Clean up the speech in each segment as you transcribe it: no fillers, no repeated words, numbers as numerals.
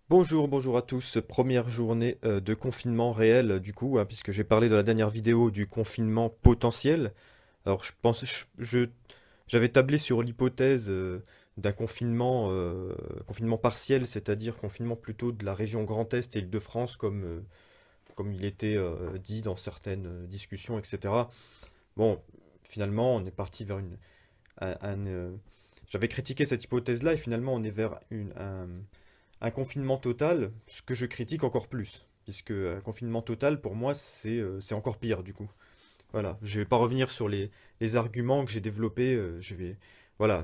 Bonjour, bonjour à tous. Première journée de confinement réel du coup, hein, puisque j'ai parlé dans la dernière vidéo du confinement potentiel. Alors je pense, j'avais tablé sur l'hypothèse d'un confinement partiel, c'est-à-dire confinement plutôt de la région Grand Est et Île-de-France, comme il était dit dans certaines discussions, etc. Bon, finalement, on est parti vers j'avais critiqué cette hypothèse-là et finalement on est vers un confinement total, ce que je critique encore plus, puisque un confinement total, pour moi, c'est encore pire, du coup. Voilà, je vais pas revenir sur les arguments que j'ai développés, voilà,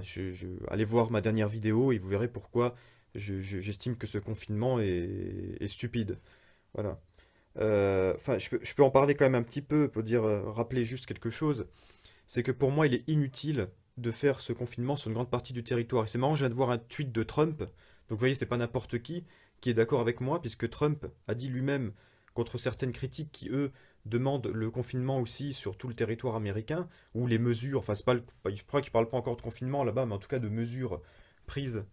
allez voir ma dernière vidéo et vous verrez pourquoi j'estime que ce confinement est stupide. Voilà. Enfin, je peux en parler quand même un petit peu pour dire, rappeler juste quelque chose. C'est que pour moi, il est inutile de faire ce confinement sur une grande partie du territoire. Et c'est marrant, je viens de voir un tweet de Trump. Donc vous voyez, c'est pas n'importe qui est d'accord avec moi, puisque Trump a dit lui-même, contre certaines critiques qui, eux, demandent le confinement aussi sur tout le territoire américain, ou les mesures, enfin, c'est pas je crois qu'il parle pas encore de confinement là-bas, mais en tout cas de mesures prises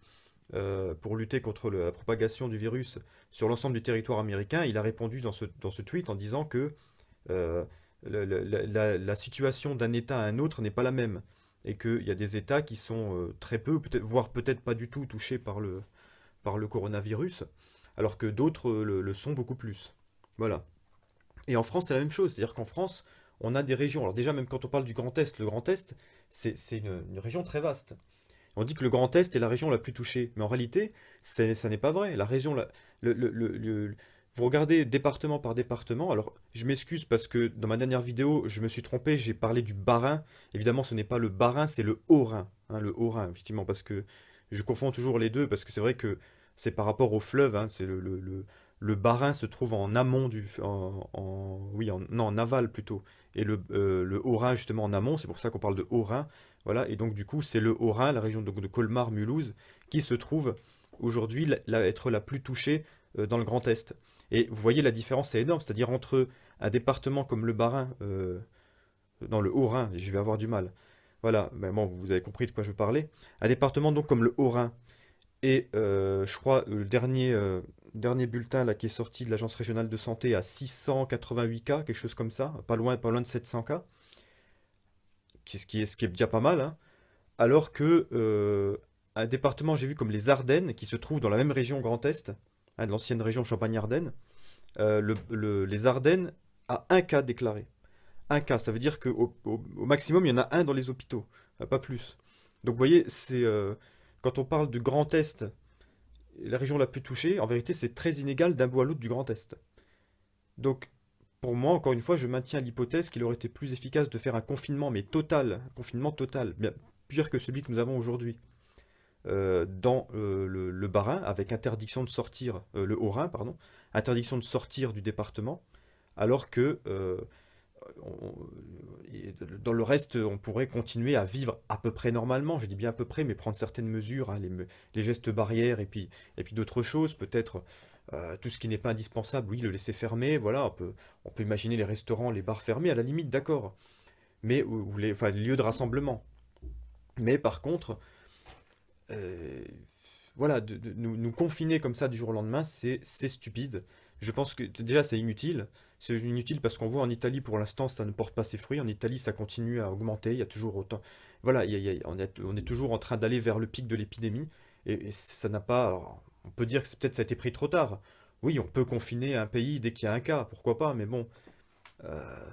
pour lutter contre la propagation du virus sur l'ensemble du territoire américain. Il a répondu dans ce tweet en disant que euh, la situation d'un État à un autre n'est pas la même. Et qu'il y a des États qui sont très peu, peut-être, voire peut-être pas du tout touchés par le coronavirus, alors que d'autres le sont beaucoup plus. Voilà. Et en France, c'est la même chose. C'est-à-dire qu'en France, on a des régions. Alors déjà, même quand on parle du Grand Est, le Grand Est, c'est une région très vaste. On dit que le Grand Est est la région la plus touchée, mais en réalité, ça n'est pas vrai. La région, vous regardez département par département. Alors, je m'excuse parce que dans ma dernière vidéo, je me suis trompé, j'ai parlé du Bas-Rhin. Évidemment, ce n'est pas le Bas-Rhin, c'est le Haut-Rhin. Hein, le Haut-Rhin, effectivement, parce que je confonds toujours les deux, parce que c'est vrai que c'est par rapport au fleuve. Hein, c'est le Bas-Rhin se trouve en amont oui, non, en aval plutôt. Et le Haut-Rhin, justement, en amont. C'est pour ça qu'on parle de Haut-Rhin. Voilà, et donc du coup, c'est le Haut-Rhin, la région de Colmar-Mulhouse, qui se trouve aujourd'hui être la plus touchée dans le Grand Est. Et vous voyez, la différence est énorme, c'est-à-dire entre un département comme le Bas-Rhin, non, le Haut-Rhin, je vais avoir du mal. Voilà, mais bon, vous avez compris de quoi je parlais. Un département donc comme le Haut-Rhin, et je crois le dernier bulletin là, qui est sorti de l'Agence régionale de santé à 688 cas, quelque chose comme ça, pas loin de 700 cas, ce qui est déjà pas mal, hein. Alors que un département, j'ai vu comme les Ardennes, qui se trouve dans la même région Grand Est, hein, de l'ancienne région Champagne-Ardenne, les Ardennes a un cas déclaré. Un cas, ça veut dire qu'au maximum, il y en a un dans les hôpitaux, pas plus. Donc vous voyez, quand on parle du Grand Est, la région la plus touchée, en vérité, c'est très inégal d'un bout à l'autre du Grand Est. Donc, pour moi, encore une fois, je maintiens l'hypothèse qu'il aurait été plus efficace de faire un confinement, mais total, un confinement total, bien pire que celui que nous avons aujourd'hui dans le Bas-Rhin, avec interdiction de sortir, le Haut-Rhin, pardon, interdiction de sortir du département, alors que on- dans le reste, on pourrait continuer à vivre à peu près normalement, je dis bien à peu près, mais prendre certaines mesures, hein, les gestes barrières et puis d'autres choses, peut-être tout ce qui n'est pas indispensable, oui, le laisser fermer, voilà, on peut imaginer les restaurants, les bars fermés, à la limite, d'accord, mais ou enfin, les lieux de rassemblement. Mais par contre, euh, voilà, de nous confiner comme ça du jour au lendemain, c'est stupide. Je pense que déjà c'est inutile. C'est inutile parce qu'on voit en Italie pour l'instant ça ne porte pas ses fruits. En Italie ça continue à augmenter. Il y a toujours autant. Voilà, on est toujours en train d'aller vers le pic de l'épidémie. Et ça n'a pas. Alors, on peut dire que peut-être ça a été pris trop tard. Oui, on peut confiner un pays dès qu'il y a un cas, pourquoi pas. Mais bon, euh,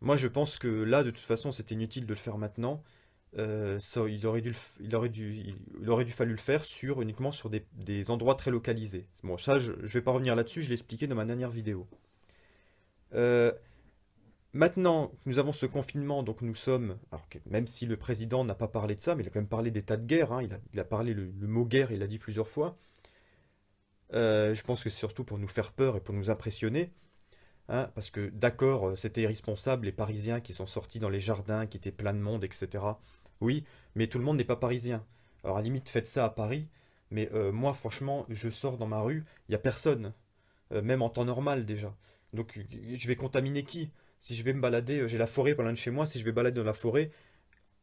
moi je pense que là de toute façon c'était inutile de le faire maintenant. Il aurait dû fallu le faire uniquement sur des endroits très localisés. Bon, ça, je vais pas revenir là-dessus, je l'ai expliqué dans ma dernière vidéo. Euh, Maintenant que nous avons ce confinement, donc nous sommes, alors que même si le président n'a pas parlé de ça, mais il a quand même parlé d'état de guerre, hein, il a parlé le mot guerre, il l'a dit plusieurs fois. Je pense que c'est surtout pour nous faire peur et pour nous impressionner, hein, parce que d'accord, c'était irresponsable, les Parisiens qui sont sortis dans les jardins, qui étaient pleins de monde, etc. Oui, mais tout le monde n'est pas parisien. Alors à la limite, faites ça à Paris, mais moi, franchement, je sors dans ma rue, il n'y a personne, même en temps normal déjà. Donc je vais contaminer qui? Si je vais me balader, j'ai la forêt pas loin de chez moi, si je vais balader dans la forêt,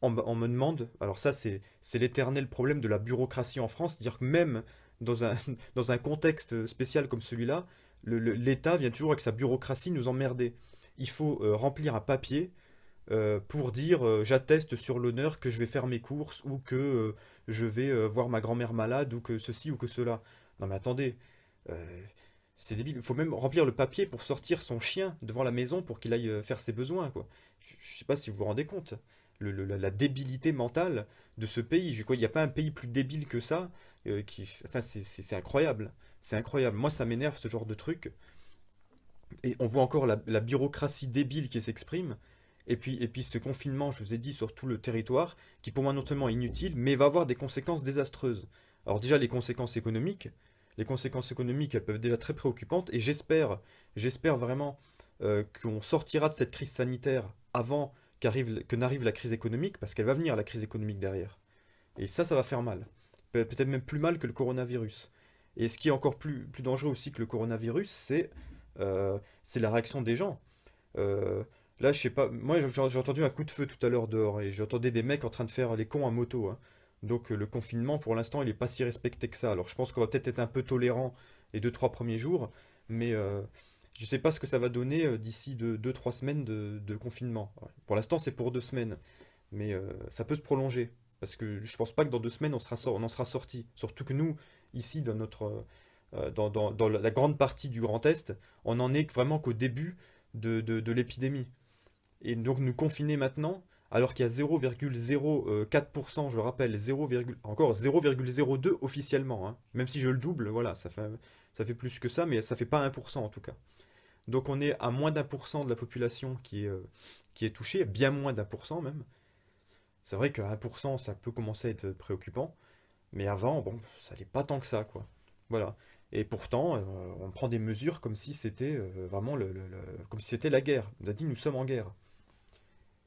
on me demande, alors ça c'est l'éternel problème de la bureaucratie en France, c'est-à-dire que même dans un, dans un contexte spécial comme celui-là, l'État vient toujours avec sa bureaucratie nous emmerder. Il faut remplir un papier pour dire j'atteste sur l'honneur que je vais faire mes courses ou que je vais voir ma grand-mère malade ou que ceci ou que cela. Non mais attendez, euh, c'est débile. Il faut même remplir le papier pour sortir son chien devant la maison pour qu'il aille faire ses besoins, quoi. Je sais pas si vous vous rendez compte. La débilité mentale de ce pays. Il n'y a pas un pays plus débile que ça. Enfin, c'est incroyable. C'est incroyable. Moi, ça m'énerve ce genre de truc. Et on voit encore la bureaucratie débile qui s'exprime. Et puis ce confinement, je vous ai dit, sur tout le territoire, qui pour moi non seulement est inutile, mais va avoir des conséquences désastreuses. Alors déjà, les conséquences économiques, elles peuvent être déjà très préoccupantes, et j'espère vraiment qu'on sortira de cette crise sanitaire avant que n'arrive la crise économique, parce qu'elle va venir, la crise économique derrière. Et ça va faire mal. Peut-être même plus mal que le coronavirus. Et ce qui est encore plus dangereux aussi que le coronavirus, c'est la réaction des gens. Euh, Là, je sais pas, moi j'ai entendu un coup de feu tout à l'heure dehors et j'entendais des mecs en train de faire les cons à moto, hein. Donc le confinement, pour l'instant, il est pas si respecté que ça. Alors je pense qu'on va peut-être être un peu tolérant les deux, trois premiers jours, mais je sais pas ce que ça va donner d'ici deux, trois semaines de confinement. Ouais. Pour l'instant, c'est pour 2 semaines, mais ça peut se prolonger. Parce que je pense pas que dans 2 semaines, on en sera sorti. Surtout que nous, ici, dans la grande partie du Grand Est, on en est vraiment qu'au début de l'épidémie. Et donc nous confiner maintenant, alors qu'il y a 0,04%, je le rappelle, encore 0,02 officiellement, hein. Même si je le double, voilà, ça fait plus que ça, mais ça fait pas 1% en tout cas. Donc on est à moins d'1% de la population qui est touchée, bien moins d'1% même. C'est vrai qu'à 1%, ça peut commencer à être préoccupant, mais avant, bon, ça n'est pas tant que ça, quoi. Voilà. Et pourtant, on prend des mesures comme si c'était vraiment comme si c'était la guerre. On a dit nous sommes en guerre.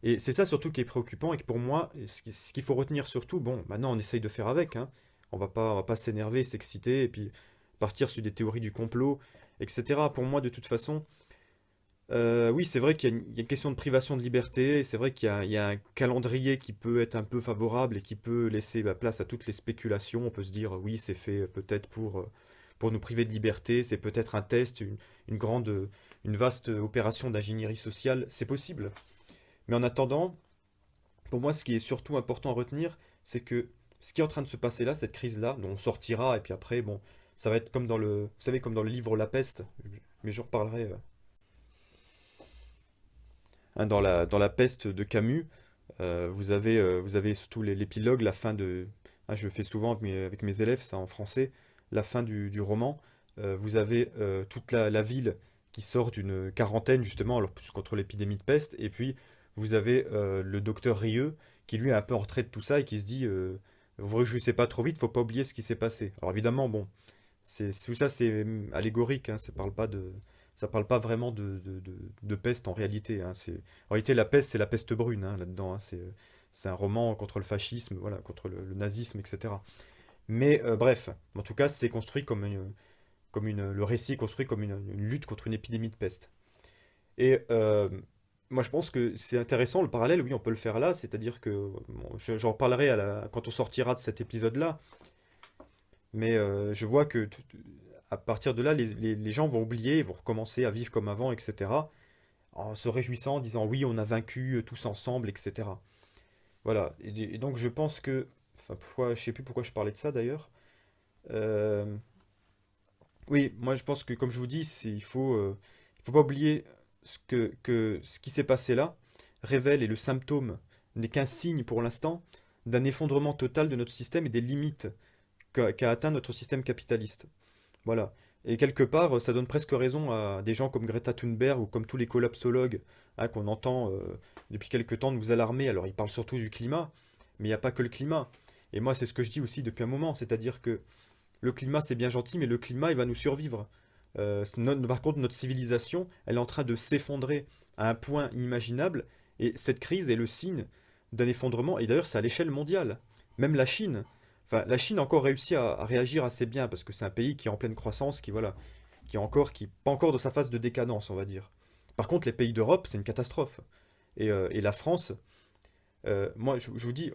Et c'est ça surtout qui est préoccupant et que pour moi, ce qu'il faut retenir surtout, bon, maintenant on essaye de faire avec, hein. On va pas s'énerver, s'exciter et puis partir sur des théories du complot, etc. Pour moi, de toute façon, oui, c'est vrai qu'il y a une question de privation de liberté, c'est vrai qu'il y a un calendrier qui peut être un peu favorable et qui peut laisser la place à toutes les spéculations. On peut se dire, oui, c'est fait peut-être pour nous priver de liberté, c'est peut-être un test, une vaste opération d'ingénierie sociale, c'est possible. Mais en attendant, pour moi, ce qui est surtout important à retenir, c'est que ce qui est en train de se passer là, cette crise-là, dont on sortira, et puis après, bon, ça va être comme vous savez, comme dans le livre La Peste, mais j'en reparlerai hein, dans la Peste de Camus. Vous avez surtout l'épilogue, la fin de, ah, je le fais souvent avec mes élèves, ça en français, la fin du roman. Vous avez toute la ville qui sort d'une quarantaine justement, alors plus contre l'épidémie de peste, et puis vous avez le docteur Rieux qui lui est un peu en retrait de tout ça et qui se dit vous réjouissez pas trop vite, faut pas oublier ce qui s'est passé. Alors évidemment, bon, tout ça c'est allégorique, hein, ça parle pas vraiment de peste en réalité, hein. En réalité, la peste, c'est la peste brune, hein, là-dedans, hein. C'est un roman contre le fascisme, voilà, contre le nazisme, etc. Mais bref, en tout cas, c'est construit le récit est construit comme une lutte contre une épidémie de peste. Et moi, je pense que c'est intéressant, le parallèle, oui, on peut le faire là, c'est-à-dire que, bon, j'en reparlerai quand on sortira de cet épisode-là, mais je vois que à partir de là, les gens vont oublier, vont recommencer à vivre comme avant, etc., en se réjouissant, en disant oui, on a vaincu tous ensemble, etc. Voilà, et donc je pense que, enfin, je sais plus pourquoi je parlais de ça d'ailleurs. Euh, oui, moi je pense que, comme je vous dis, il faut pas oublier ce qui s'est passé là révèle et le symptôme n'est qu'un signe pour l'instant d'un effondrement total de notre système et des limites qu'a atteint notre système capitaliste. Voilà. Et quelque part, ça donne presque raison à des gens comme Greta Thunberg ou comme tous les collapsologues hein, qu'on entend depuis quelque temps nous alarmer. Alors, ils parlent surtout du climat, mais il n'y a pas que le climat. Et moi, c'est ce que je dis aussi depuis un moment, c'est-à-dire que le climat, c'est bien gentil, mais le climat, il va nous survivre. Par contre, notre civilisation, elle est en train de s'effondrer à un point inimaginable, et cette crise est le signe d'un effondrement, et d'ailleurs, c'est à l'échelle mondiale. Même la Chine, enfin, la Chine a encore réussi à réagir assez bien, parce que c'est un pays qui est en pleine croissance, voilà, pas encore dans sa phase de décadence, on va dire. Par contre, les pays d'Europe, c'est une catastrophe. Et la France, Je vous dis,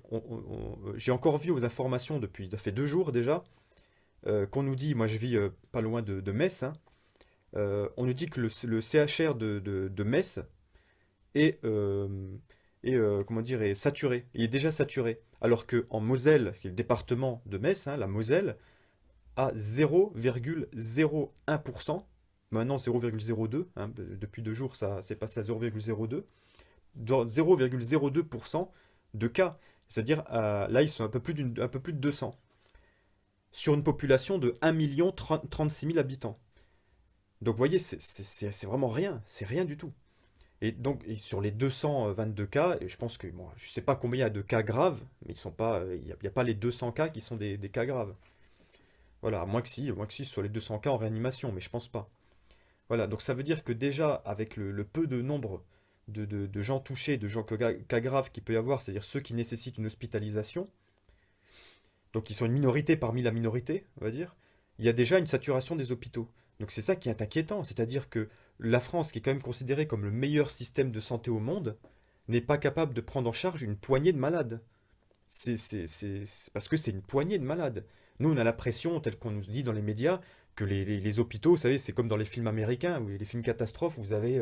j'ai encore vu aux informations depuis, ça fait 2 jours déjà, qu'on nous dit, moi je vis pas loin de Metz, hein, on nous dit que le CHR de Metz est, comment dire, est saturé, il est déjà saturé. Alors que en Moselle, qui est le département de Metz, hein, la Moselle, a 0,01%, maintenant 0,02, hein, depuis 2 jours ça c'est passé à 0,02, 0,02% de cas. C'est-à-dire, là, ils sont un peu plus de 200. Sur une population de 1 036 000 habitants. Donc, vous voyez, c'est vraiment rien. C'est rien du tout. Et donc, et sur les 222 cas, et je pense que, bon, je ne sais pas combien il y a de cas graves, mais ils sont pas, il n'y a pas les 200 cas qui sont des cas graves. Voilà, à moins que si, sur les 200 cas en réanimation, mais je pense pas. Voilà, donc ça veut dire que déjà, avec le peu de nombre de gens touchés, de gens cas graves qu'il peut y avoir, c'est-à-dire ceux qui nécessitent une hospitalisation, donc ils sont une minorité parmi la minorité, on va dire, il y a déjà une saturation des hôpitaux. Donc c'est ça qui est inquiétant, c'est-à-dire que la France, qui est quand même considérée comme le meilleur système de santé au monde, n'est pas capable de prendre en charge une poignée de malades. C'est parce que c'est une poignée de malades. Nous, on a l'impression, tel qu'on nous dit dans les médias, que les hôpitaux, vous savez, c'est comme dans les films américains, ou les films catastrophes, où vous avez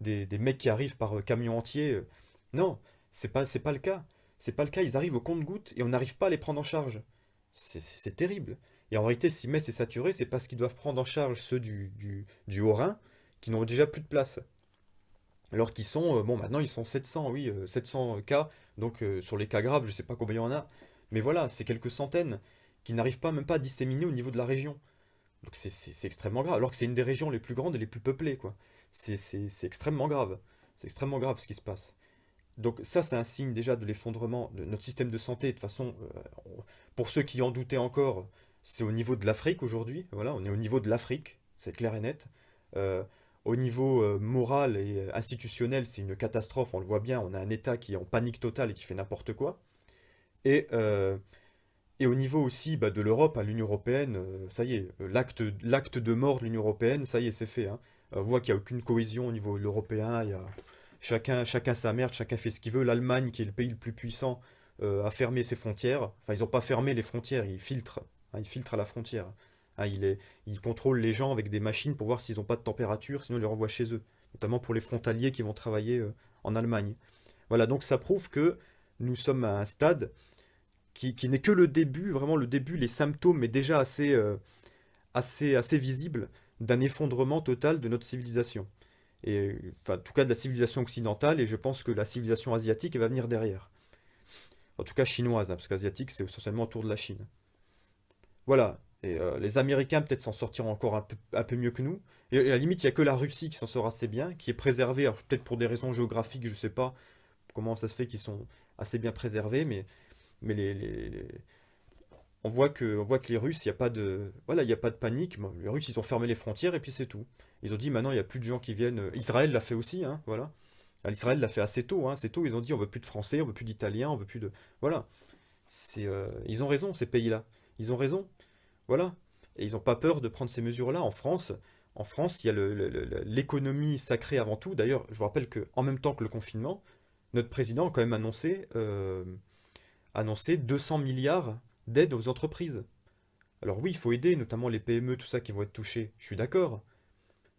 des mecs qui arrivent par camion entier. Non, c'est pas le cas. C'est pas le cas, ils arrivent au compte-gouttes et on n'arrive pas à les prendre en charge. C'est terrible. Et en réalité, si Metz est saturé, c'est parce qu'ils doivent prendre en charge ceux du Haut-Rhin, qui n'ont déjà plus de place. Alors qu'ils sont, bon, maintenant ils sont 700, oui, 700 cas, donc sur les cas graves, je sais pas combien il y en a, mais voilà, c'est quelques centaines qui n'arrivent pas même pas à disséminer au niveau de la région. Donc c'est extrêmement grave, alors que c'est une des régions les plus grandes et les plus peuplées, quoi. C'est extrêmement grave. C'est extrêmement grave ce qui se passe. Donc ça, c'est un signe déjà de l'effondrement de notre système de santé. De toute façon, pour ceux qui en doutaient encore, c'est au niveau de l'Afrique aujourd'hui. Voilà, on est au niveau de l'Afrique, c'est clair et net. Euh, Au niveau moral et institutionnel, c'est une catastrophe. On le voit bien, on a un État qui est en panique totale et qui fait n'importe quoi. Et, euh, et au niveau aussi bah, de l'Europe, hein, l'Union européenne, ça y est, l'acte de mort de l'Union européenne, ça y est, c'est fait, hein. On voit qu'il n'y a aucune cohésion au niveau européen. Il y a chacun sa merde, chacun fait ce qu'il veut. L'Allemagne, qui est le pays le plus puissant, a fermé ses frontières. Enfin, ils n'ont pas fermé les frontières, ils filtrent, hein, ils filtrent à la frontière. Hein, ils contrôlent les gens avec des machines pour voir s'ils n'ont pas de température, sinon ils les renvoient chez eux. Notamment pour les frontaliers qui vont travailler en Allemagne. Voilà, donc ça prouve que nous sommes à un stade qui n'est que le début, vraiment le début, les symptômes, mais déjà assez visibles d'un effondrement total de notre civilisation. Et, enfin, en tout cas de la civilisation occidentale, et je pense que la civilisation asiatique elle va venir derrière. En tout cas chinoise, hein, parce qu'asiatique c'est essentiellement autour de la Chine. Voilà. Et les Américains peut-être s'en sortiront encore un peu mieux que nous. Et à la limite, il n'y a que la Russie qui s'en sort assez bien, qui est préservée, alors peut-être pour des raisons géographiques, je ne sais pas comment ça se fait qu'ils sont assez bien préservés, mais on voit que les Russes, il n'y a pas de, voilà, il y a pas de panique. Bon, les Russes, ils ont fermé les frontières et puis c'est tout. Ils ont dit maintenant, il n'y a plus de gens qui viennent. Israël l'a fait aussi, hein, voilà. Israël l'a fait assez tôt, hein, c'est tôt. Ils ont dit on veut plus de Français, on veut plus d'Italiens, on veut plus de. Voilà. Ils ont raison, ces pays-là. Ils ont raison. Voilà. Et ils n'ont pas peur de prendre ces mesures-là. En France, il y a l'économie sacrée avant tout. D'ailleurs, je vous rappelle que en même temps que le confinement, notre président a quand même annoncé 200 milliards d'aides aux entreprises. Alors oui, il faut aider, notamment les PME, tout ça qui vont être touchés. Je suis d'accord.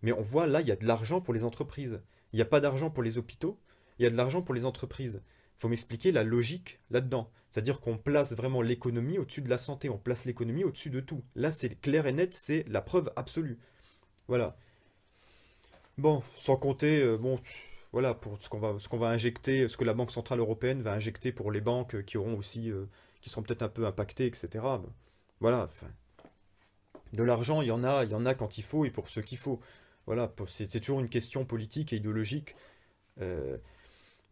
Mais on voit là, il y a de l'argent pour les entreprises. Il n'y a pas d'argent pour les hôpitaux, il y a de l'argent pour les entreprises. Il faut m'expliquer la logique là-dedans. C'est-à-dire qu'on place vraiment l'économie au-dessus de la santé, on place l'économie au-dessus de tout. Là, c'est clair et net, c'est la preuve absolue. Voilà. Bon, sans compter, bon, voilà, pour ce qu'on va injecter, ce que la Banque Centrale Européenne va injecter pour les banques qui auront aussi, qui seront peut-être un peu impactées, etc. Bon, voilà, enfin, de l'argent, il y en a quand il faut et pour ceux qu'il faut. Voilà, c'est toujours une question politique et idéologique. Euh,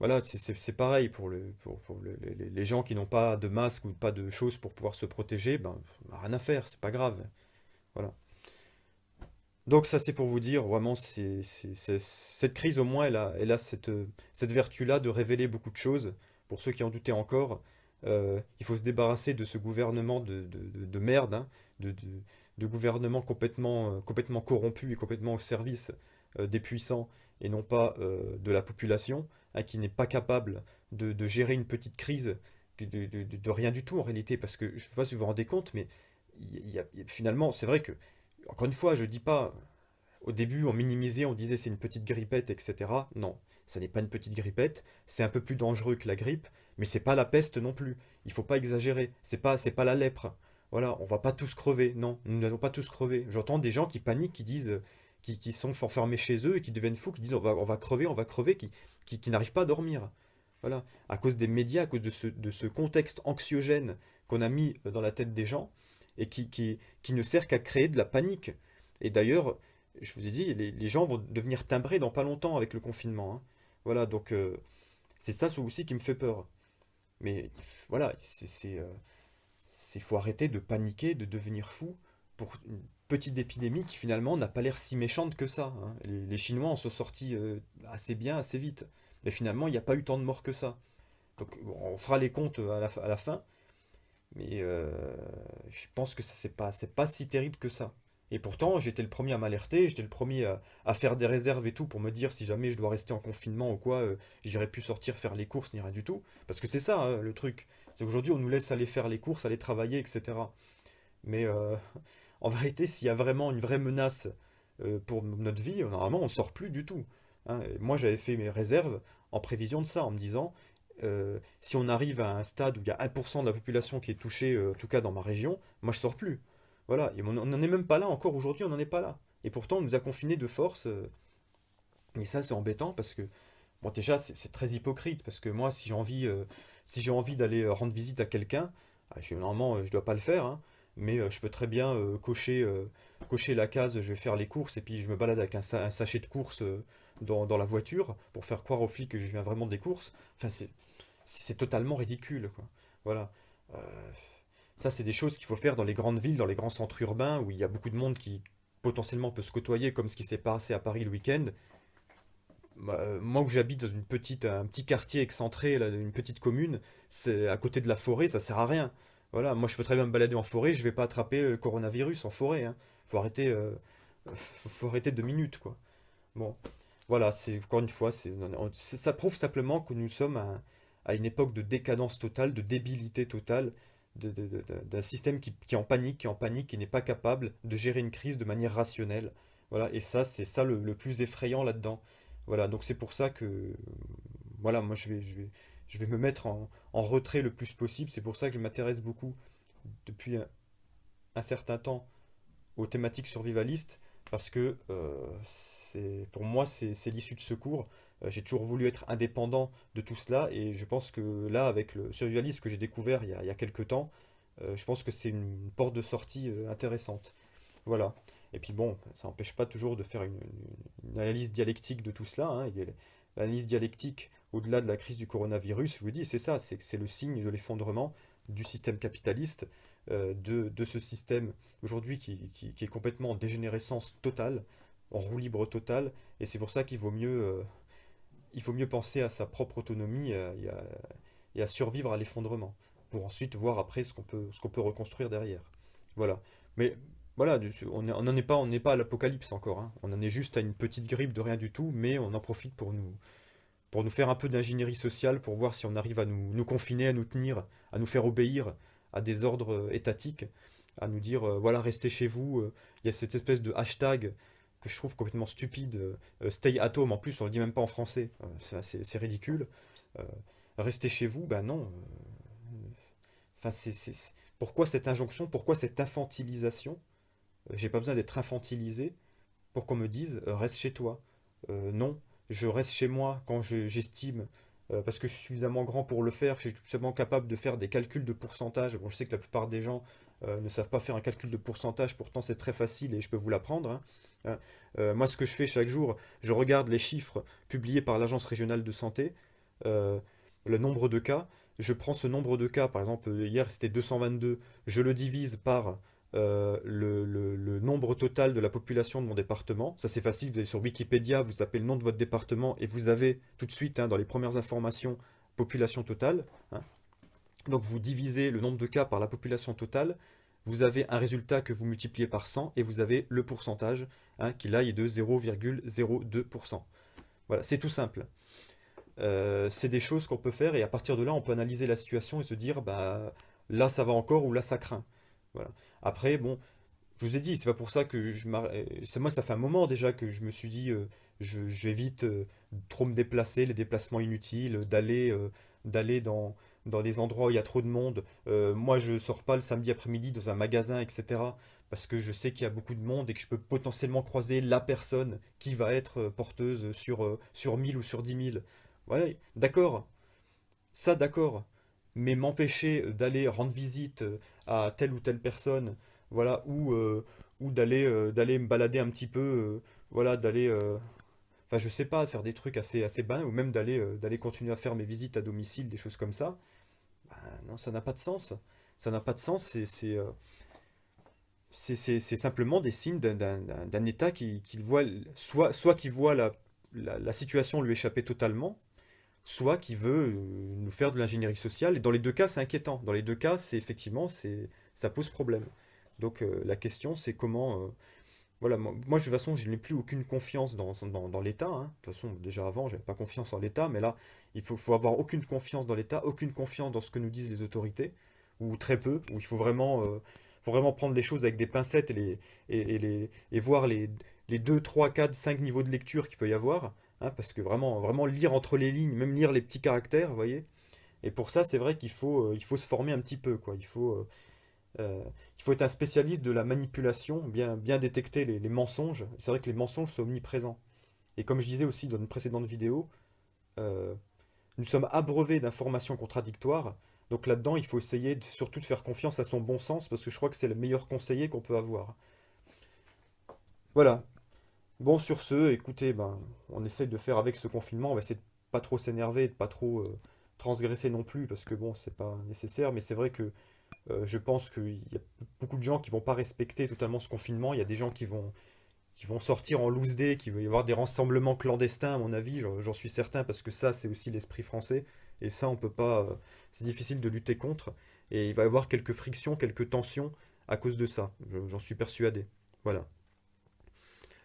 voilà, c'est pareil pour les gens qui n'ont pas de masque ou pas de choses pour pouvoir se protéger, ben, rien à faire, c'est pas grave. Voilà. Donc ça c'est pour vous dire, vraiment, cette crise au moins, elle a cette vertu-là de révéler beaucoup de choses. Pour ceux qui en doutaient encore, il faut se débarrasser de ce gouvernement de merde, hein, de gouvernement complètement corrompu et complètement au service des puissants et non pas de la population, hein, qui n'est pas capable de gérer une petite crise de rien du tout en réalité, parce que je ne sais pas si vous vous rendez compte, mais finalement, c'est vrai que, encore une fois, je dis pas, au début, on minimisait, on disait c'est une petite grippette, etc. Non, ça n'est pas une petite grippette, c'est un peu plus dangereux que la grippe, mais c'est pas la peste non plus. Il faut pas exagérer, c'est pas la lèpre. Voilà, on va pas tous crever, non, nous n'allons pas tous crever. J'entends des gens qui paniquent, qui disent, qui sont enfermés chez eux et qui deviennent fous, qui disent on va crever, qui n'arrivent pas à dormir. Voilà, à cause des médias, à cause de ce contexte anxiogène qu'on a mis dans la tête des gens et qui ne sert qu'à créer de la panique. Et d'ailleurs, je vous ai dit, les gens vont devenir timbrés dans pas longtemps avec le confinement, hein. Voilà, donc c'est ça aussi qui me fait peur. Mais voilà, faut arrêter de paniquer, de devenir fou pour une petite épidémie qui finalement n'a pas l'air si méchante que ça, hein. Les Chinois en sont sortis assez bien, assez vite. Mais finalement, il n'y a pas eu tant de morts que ça. Donc bon, on fera les comptes à la fin, mais je pense que ça, c'est pas si terrible que ça. Et pourtant, j'étais le premier à m'alerter, j'étais le premier à faire des réserves et tout pour me dire si jamais je dois rester en confinement ou quoi, j'irai plus sortir faire les courses ni rien du tout. Parce que c'est ça, hein, le truc. C'est qu'aujourd'hui, on nous laisse aller faire les courses, aller travailler, etc. Mais en vérité, s'il y a vraiment une vraie menace pour notre vie, normalement, on sort plus du tout, hein. Et moi, j'avais fait mes réserves en prévision de ça, en me disant, si on arrive à un stade où il y a 1% de la population qui est touchée, en tout cas dans ma région, moi, je sors plus. Voilà, et on n'en est même pas là, encore aujourd'hui, on n'en est pas là. Et pourtant, on nous a confinés de force, et ça, c'est embêtant parce que, bon, déjà, c'est très hypocrite, parce que moi, si j'ai envie d'aller rendre visite à quelqu'un, normalement, je dois pas le faire, hein, mais je peux très bien cocher la case, je vais faire les courses, et puis je me balade avec un sachet de courses dans la voiture, pour faire croire aux flics que je viens vraiment des courses. Enfin, c'est totalement ridicule, quoi. Voilà. Euh, Ça, c'est des choses qu'il faut faire dans les grandes villes, dans les grands centres urbains, où il y a beaucoup de monde qui potentiellement peut se côtoyer, comme ce qui s'est passé à Paris le week-end. Bah, moi où j'habite dans un petit quartier excentré, là, une petite commune, c'est à côté de la forêt, ça sert à rien. Voilà, moi je peux très bien me balader en forêt, je vais pas attraper le coronavirus en forêt, hein. Faut arrêter, faut arrêter 2 minutes, quoi. Bon, voilà, c'est encore une fois, ça prouve simplement que nous sommes à une époque de décadence totale, de débilité totale, d'un système qui est en panique, qui n'est pas capable de gérer une crise de manière rationnelle. Voilà, et ça, c'est ça le plus effrayant là-dedans. Voilà, donc c'est pour ça que, voilà, moi je vais me mettre en retrait le plus possible. C'est pour ça que je m'intéresse beaucoup depuis un certain temps aux thématiques survivalistes, parce que pour moi, c'est l'issue de secours. J'ai toujours voulu être indépendant de tout cela, et je pense que là, avec le survivalisme que j'ai découvert il y a quelques temps, je pense que c'est une porte de sortie intéressante. Voilà. Et puis bon, ça n'empêche pas toujours de faire une analyse dialectique de tout cela, hein. L'analyse dialectique, au-delà de la crise du coronavirus, je vous dis, c'est ça, c'est que c'est le signe de l'effondrement du système capitaliste, de ce système aujourd'hui qui est complètement en dégénérescence totale, en roue libre totale, et c'est pour ça qu'il faut mieux penser à sa propre autonomie et à survivre à l'effondrement, pour ensuite voir après ce qu'on peut reconstruire derrière. Voilà. Mais voilà, on n'est pas à l'apocalypse encore, hein. On en est juste à une petite grippe de rien du tout, mais on en profite pour nous faire un peu d'ingénierie sociale, pour voir si on arrive à nous confiner, à nous tenir, à nous faire obéir à des ordres étatiques, à nous dire, voilà, restez chez vous. Il y a cette espèce de hashtag que je trouve complètement stupide, stay at home, en plus on le dit même pas en français. C'est ridicule. Euh, Restez chez vous, ben non. Enfin, pourquoi cette injonction, pourquoi cette infantilisation? J'ai pas besoin d'être infantilisé pour qu'on me dise, reste chez toi. Non, je reste chez moi quand j'estime, parce que je suis suffisamment grand pour le faire, je suis suffisamment capable de faire des calculs de pourcentage. Bon, je sais que la plupart des gens ne savent pas faire un calcul de pourcentage, pourtant c'est très facile et je peux vous l'apprendre, hein. Moi, ce que je fais chaque jour, je regarde les chiffres publiés par l'Agence régionale de santé, euh, le nombre de cas. Je prends ce nombre de cas, par exemple, hier c'était 222, je le divise par le nombre total de la population de mon département. Ça, c'est facile, vous allez sur Wikipédia, vous tapez le nom de votre département et vous avez tout de suite, hein, dans les premières informations, population totale, hein. Donc vous divisez le nombre de cas par la population totale, vous avez un résultat que vous multipliez par 100 et vous avez le pourcentage, hein, qui là est de 0,02%. Voilà, c'est tout simple. C'est des choses qu'on peut faire et à partir de là, on peut analyser la situation et se dire, bah là ça va encore ou là ça craint. Voilà. Après, bon, je vous ai dit, c'est pas pour ça que moi, ça fait un moment déjà que je me suis dit, j'évite trop me déplacer, les déplacements inutiles, d'aller dans des endroits où il y a trop de monde. Moi, je sors pas le samedi après-midi dans un magasin, etc. Parce que je sais qu'il y a beaucoup de monde et que je peux potentiellement croiser la personne qui va être porteuse sur 1000 ou sur 10 000. Voilà, d'accord, ça d'accord. Mais m'empêcher d'aller rendre visite à telle ou telle personne, voilà, ou d'aller me balader un petit peu, voilà, enfin je sais pas, faire des trucs assez banals, ou même d'aller continuer à faire mes visites à domicile, des choses comme ça, bah, non, ça n'a pas de sens. Ça n'a pas de sens, c'est simplement des signes d'un État qui voit, soit qui voit la situation lui échapper totalement, soit qui veut nous faire de l'ingénierie sociale. Et dans les deux cas, c'est inquiétant. Dans les deux cas, c'est effectivement, ça pose problème. Donc la question, c'est comment... voilà, moi, de toute façon, je n'ai plus aucune confiance dans l'État, hein. De toute façon, déjà avant, j'avais pas confiance en l'État, mais là, faut avoir aucune confiance dans l'État, aucune confiance dans ce que nous disent les autorités, ou très peu, où il faut vraiment prendre les choses avec des pincettes et voir les 2, 3, 4, 5 niveaux de lecture qu'il peut y avoir, hein, parce que vraiment lire entre les lignes, même lire les petits caractères, vous voyez. Et pour ça, c'est vrai il faut se former un petit peu, quoi. Il faut être un spécialiste de la manipulation, bien détecter les mensonges. C'est vrai que les mensonges sont omniprésents. Et comme je disais aussi dans une précédente vidéo, euh, nous sommes abreuvés d'informations contradictoires. Donc là-dedans, il faut essayer surtout de faire confiance à son bon sens, parce que je crois que c'est le meilleur conseiller qu'on peut avoir. Voilà. Bon, sur ce, écoutez, ben, on essaye de faire avec ce confinement. On va essayer de pas trop s'énerver, de pas trop transgresser non plus, parce que bon, c'est pas nécessaire. Mais c'est vrai que je pense qu'il y a beaucoup de gens qui vont pas respecter totalement ce confinement. Il y a des gens qui vont sortir en loose day, qu'il va y avoir des rassemblements clandestins, à mon avis, j'en suis certain, parce que ça, c'est aussi l'esprit français. Et ça, on peut pas. C'est difficile de lutter contre. Et il va y avoir quelques frictions, quelques tensions à cause de ça. J'en suis persuadé. Voilà.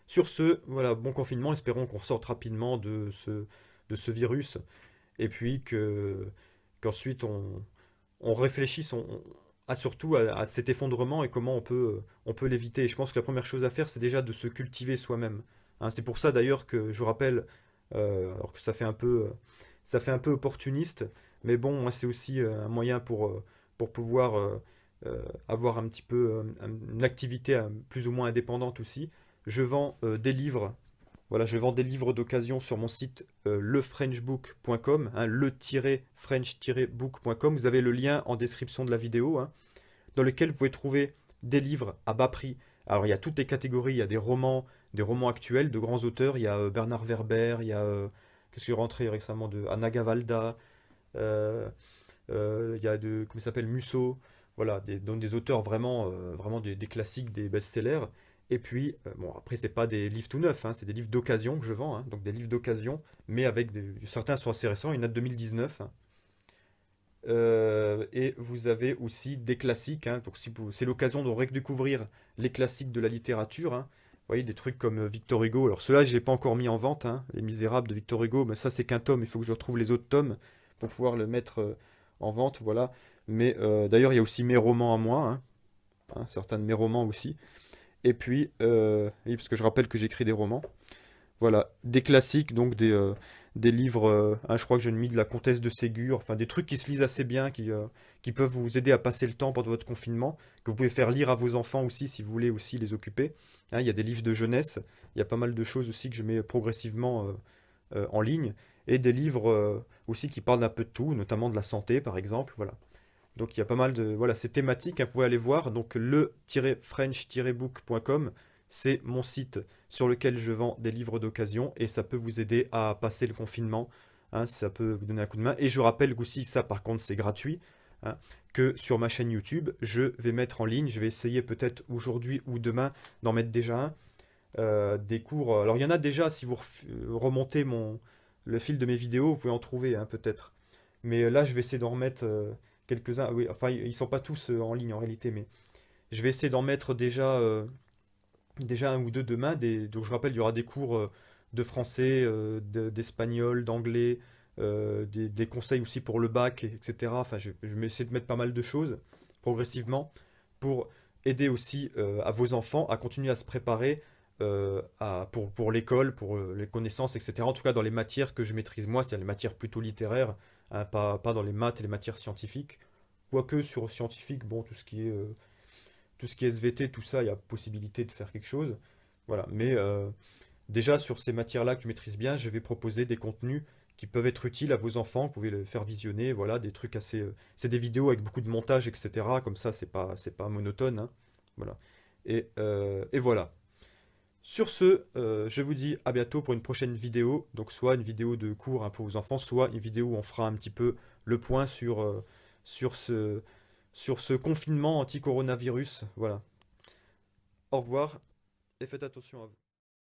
Sur ce, voilà, bon confinement. Espérons qu'on sorte rapidement de ce virus. Et puis qu'ensuite on réfléchisse surtout à cet effondrement et comment on peut l'éviter. Et je pense que la première chose à faire, c'est déjà de se cultiver soi-même. Hein, c'est pour ça d'ailleurs que je rappelle, alors que ça fait un peu opportuniste, mais bon, moi c'est aussi un moyen pour pouvoir avoir un petit peu une activité plus ou moins indépendante aussi. Je vends des livres, voilà, je vends des livres d'occasion sur mon site lefrenchbook.com, hein, le-french-book.com. Vous avez le lien en description de la vidéo, hein, dans lequel vous pouvez trouver des livres à bas prix. Alors il y a toutes les catégories, il y a des romans actuels de grands auteurs, il y a Bernard Werber, il y a qu'est-ce que j'ai rentré récemment de Anna Gavalda, euh, il y a comment il s'appelle Musso, voilà, donc des auteurs vraiment des classiques, des best-sellers. Et puis, bon, après, c'est pas des livres tout neufs, hein, c'est des livres d'occasion que je vends, hein, donc des livres d'occasion, mais certains sont assez récents, il y en a de 2019. Hein. Et vous avez aussi des classiques, hein, donc si c'est l'occasion de redécouvrir les classiques de la littérature. Hein. Vous voyez, des trucs comme Victor Hugo. Alors ceux-là, je n'ai pas encore mis en vente, hein, Les Misérables de Victor Hugo, mais ça c'est qu'un tome, il faut que je retrouve les autres tomes pour pouvoir le mettre en vente, voilà. Mais d'ailleurs, il y a aussi mes romans à moi, hein, certains de mes romans aussi. Et puis, oui, parce que je rappelle que j'écris des romans. Voilà, des classiques, donc des livres, je crois que j'ai mis de la Comtesse de Ségur, enfin des trucs qui se lisent assez bien, qui peuvent vous aider à passer le temps pendant votre confinement, que vous pouvez faire lire à vos enfants aussi si vous voulez aussi les occuper. Hein, il y a des livres de jeunesse, il y a pas mal de choses aussi que je mets progressivement en ligne, et des livres aussi qui parlent d'un peu de tout, notamment de la santé par exemple, voilà. Donc il y a pas mal de... Voilà, c'est thématique, hein, vous pouvez aller voir. Donc le-french-book.com, c'est mon site sur lequel je vends des livres d'occasion et ça peut vous aider à passer le confinement. Hein, ça peut vous donner un coup de main. Et je rappelle aussi, ça par contre c'est gratuit, hein, que sur ma chaîne YouTube, je vais mettre en ligne, je vais essayer peut-être aujourd'hui ou demain d'en mettre déjà un, des cours. Alors il y en a déjà, si vous remontez le fil de mes vidéos, vous pouvez en trouver, hein, peut-être. Mais là, je vais essayer d'en remettre quelques-uns. Oui, enfin, ils sont pas tous en ligne en réalité, mais Je vais essayer d'en mettre déjà un ou deux demain. Donc je rappelle, il y aura des cours de français, d'espagnol, d'anglais, des conseils aussi pour le bac, etc. Enfin, je vais essayer de mettre pas mal de choses progressivement pour aider aussi à vos enfants à continuer à se préparer pour l'école, pour les connaissances, etc. En tout cas, dans les matières que je maîtrise moi, c'est les matières plutôt littéraires, hein, pas dans les maths et les matières scientifiques. Quoique sur scientifique, bon, tout ce qui est SVT, tout ça, il y a possibilité de faire quelque chose. Voilà. Mais déjà, sur ces matières-là que je maîtrise bien, je vais proposer des contenus qui peuvent être utiles à vos enfants. Vous pouvez les faire visionner. Voilà, des trucs assez. C'est des vidéos avec beaucoup de montage, etc. Comme ça, c'est pas monotone, hein. Voilà. Et voilà. Sur ce, je vous dis à bientôt pour une prochaine vidéo. Donc, soit une vidéo de cours hein, pour vos enfants, soit une vidéo où on fera un petit peu le point sur ce, sur ce confinement anti-coronavirus. Voilà. Au revoir et faites attention à vous.